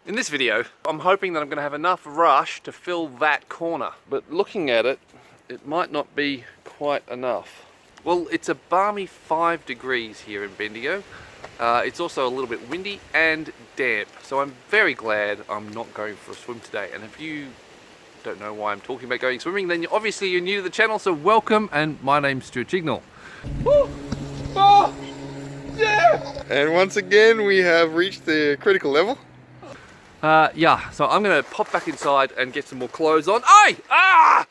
In this video, I'm hoping that I'm going to have enough rush to fill that corner. But looking at it, it might not be quite enough. Well, it's a balmy 5 degrees here in Bendigo. It's also a little bit windy and damp. So I'm very glad I'm not going for a swim today. And if you don't know why I'm talking about going swimming, then obviously you're new to the channel, so welcome. And my name's Stuart Chignall. Woo! Oh! Yeah! And once again, we have reached the critical level. Yeah, so I'm gonna pop back inside and get some more clothes on. Aye! Ah!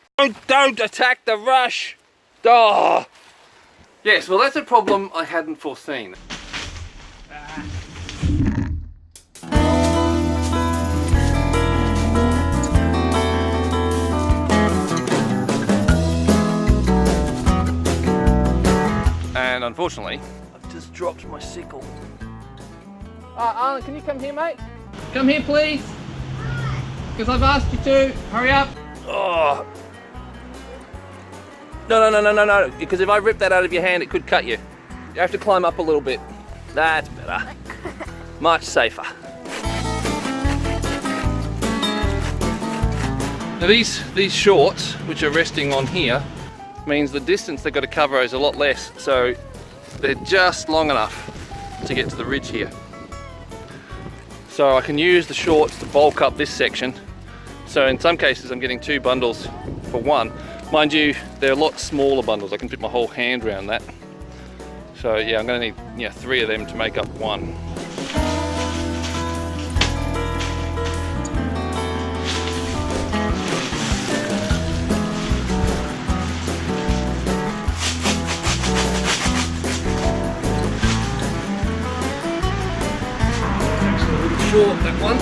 Don't attack the rush! Oh! Yes, well that's a problem I hadn't foreseen. And unfortunately, I've just dropped my sickle. Alan, can you come here, mate? Come here, please. Because I've asked you to. Hurry up. Oh. No. Because if I rip that out of your hand, it could cut you. You have to climb up a little bit. That's better. Much safer. Now these shorts, which are resting on here, means the distance they've got to cover is a lot less. So they're just long enough to get to the ridge here. So I can use the shorts to bulk up this section. So in some cases I'm getting 2 bundles for one. Mind you, they're a lot smaller bundles. I can fit my whole hand around that. So yeah, I'm going to need 3 of them to make up one. That one.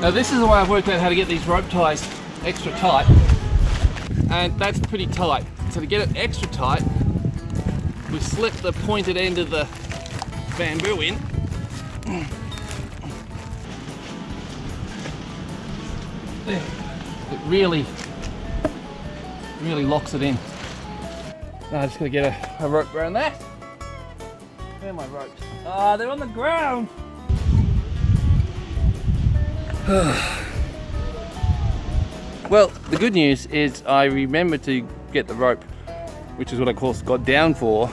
Now this is the way I've worked out how to get these rope ties extra tight, and that's pretty tight. So to get it extra tight, we slip the pointed end of the bamboo in. There. It really locks it in. Now I'm just going to get a rope around that. Where are my ropes? Ah, they're on the ground! Well, the good news is I remembered to get the rope, which is what I of course got down for,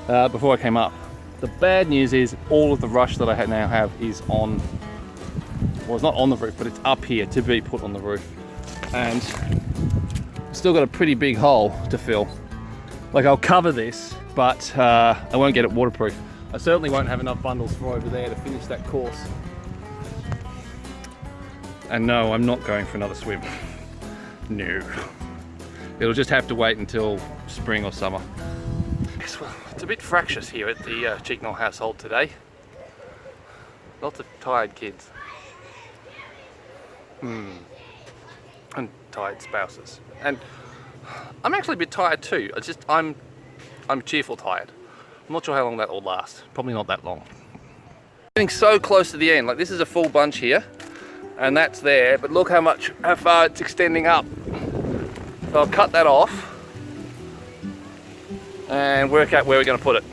before I came up. The bad news is all of the rush that I now have is on, well, it's not on the roof, but it's up here to be put on the roof. And I've still got a pretty big hole to fill. Like, I'll cover this, but I won't get it waterproof. I certainly won't have enough bundles for over there to finish that course. And no, I'm not going for another swim. No. It'll just have to wait until spring or summer. Yes, well, it's a bit fractious here at the Chignall household today. Lots of tired kids. And tired spouses. And I'm actually a bit tired too. I'm cheerful tired. I'm not sure how long that will last. Probably not that long. Getting so close to the end. Like, this is a full bunch here, and that's there. But look how far it's extending up. So I'll cut that off and work out where we're going to put it.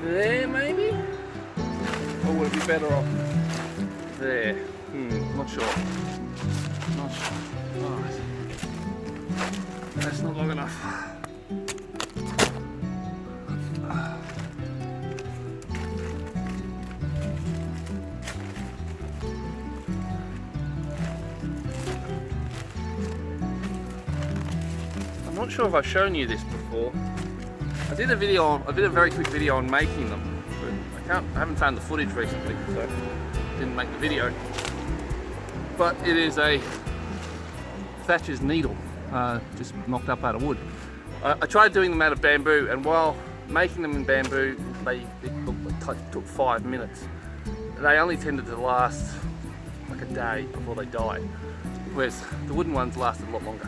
There, maybe? Or would it be better off there? Not sure. Not sure. Alright. That's not long enough. I'm not sure if I've shown you this before. I did a very quick video on making them, but I haven't found the footage recently, so didn't make the video. But it is a thatcher's needle, just knocked up out of wood. I tried doing them out of bamboo, and while making them in bamboo, it took 5 minutes. They only tended to last like a day before they died, whereas the wooden ones lasted a lot longer.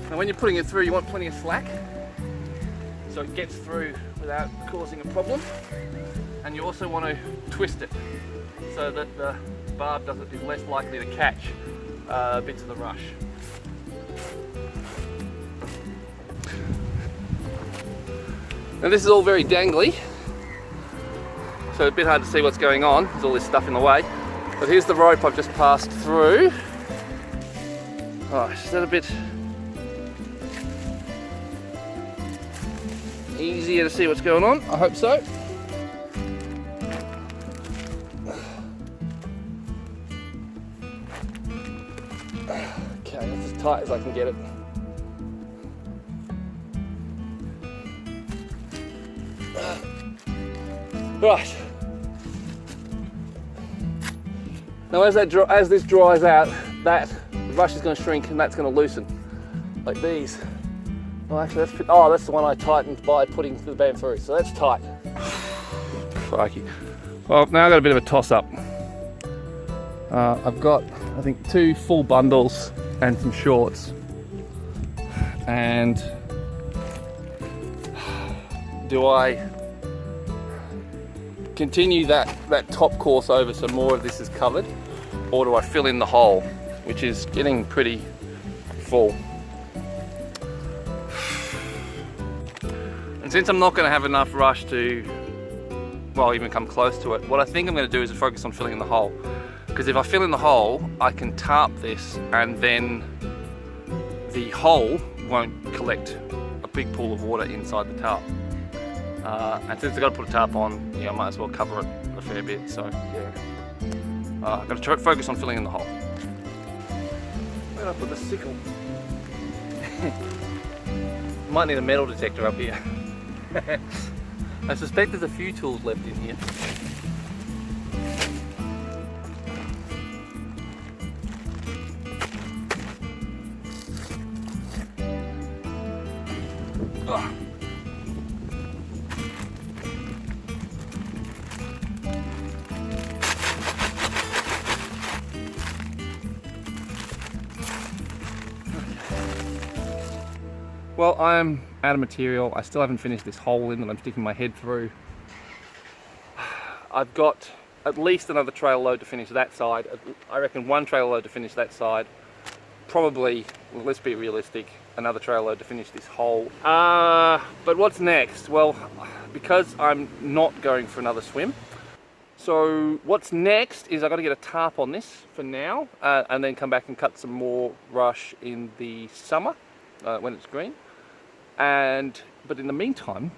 Now when you're putting it through, you want plenty of slack so it gets through without causing a problem. and you also want to twist it so that the barb is less likely to catch bits of the rush. Now this is all very dangly, so a bit hard to see what's going on. There's all this stuff in the way. But here's the rope I've just passed through. Oh, is that a bit easier to see what's going on? I hope so. Okay, that's as tight as I can get it. Right. Now as this dries out, the rush is going to shrink and that's going to loosen, like these. Well, actually, that's the one I tightened by putting the band through, so that's tight. Crikey. Well, now I've got a bit of a toss-up. I've got, I think, 2 full bundles and some shorts. And do I continue that top course over so more of this is covered, or do I fill in the hole, which is getting pretty full? And since I'm not going to have enough rush to, well, even come close to it, what I think I'm going to do is focus on filling in the hole. Because if I fill in the hole, I can tarp this and then the hole won't collect a big pool of water inside the tarp. And since I've got to put a tarp on, yeah, I might as well cover it a fair bit, so yeah. I've got to focus on filling in the hole. Where did I put the sickle? Might need a metal detector up here. I suspect there's a few tools left in here. Ugh. Well, I'm out of material. I still haven't finished this hole in that I'm sticking my head through. I've got at least another trailer load to finish that side. I reckon 1 trailer load to finish that side. Probably, well, let's be realistic, another trailer load to finish this hole. But what's next? Well, because I'm not going for another swim, so what's next is I've got to get a tarp on this for now, and then come back and cut some more rush in the summer when it's green. But in the meantime,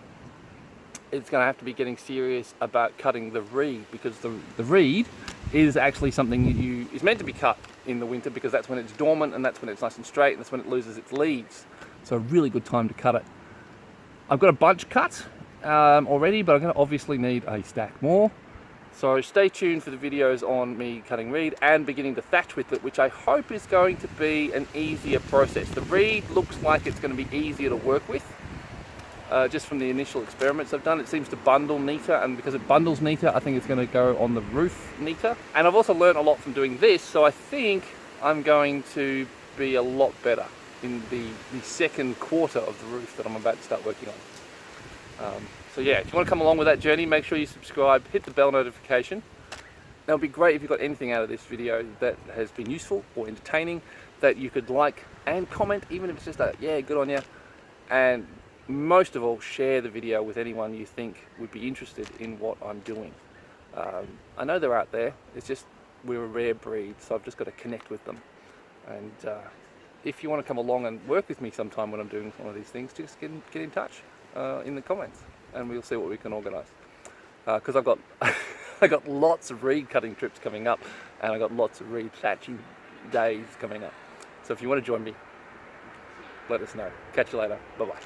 it's going to have to be getting serious about cutting the reed, because the reed is actually something that is meant to be cut in the winter, because that's when it's dormant and that's when it's nice and straight and that's when it loses its leaves. So a really good time to cut it. I've got a bunch cut already, but I'm going to obviously need a stack more. So stay tuned for the videos on me cutting reed and beginning to thatch with it, which I hope is going to be an easier process. The reed looks like it's going to be easier to work with. Just from the initial experiments I've done, it seems to bundle neater, and because it bundles neater, I think it's going to go on the roof neater. And I've also learned a lot from doing this, so I think I'm going to be a lot better in the second quarter of the roof that I'm about to start working on. So yeah, if you want to come along with that journey, make sure you subscribe, hit the bell notification. That would be great if you got anything out of this video that has been useful or entertaining, that you could like and comment, even if it's just a, yeah, good on you. And most of all, share the video with anyone you think would be interested in what I'm doing. I know they're out there, it's just we're a rare breed, so I've just got to connect with them. And if you want to come along and work with me sometime when I'm doing one of these things, just get in touch in the comments, and we'll see what we can organise. Because I've got I got lots of reed cutting trips coming up, and I got lots of reed thatching days coming up. So if you want to join me, let us know. Catch you later. Bye bye.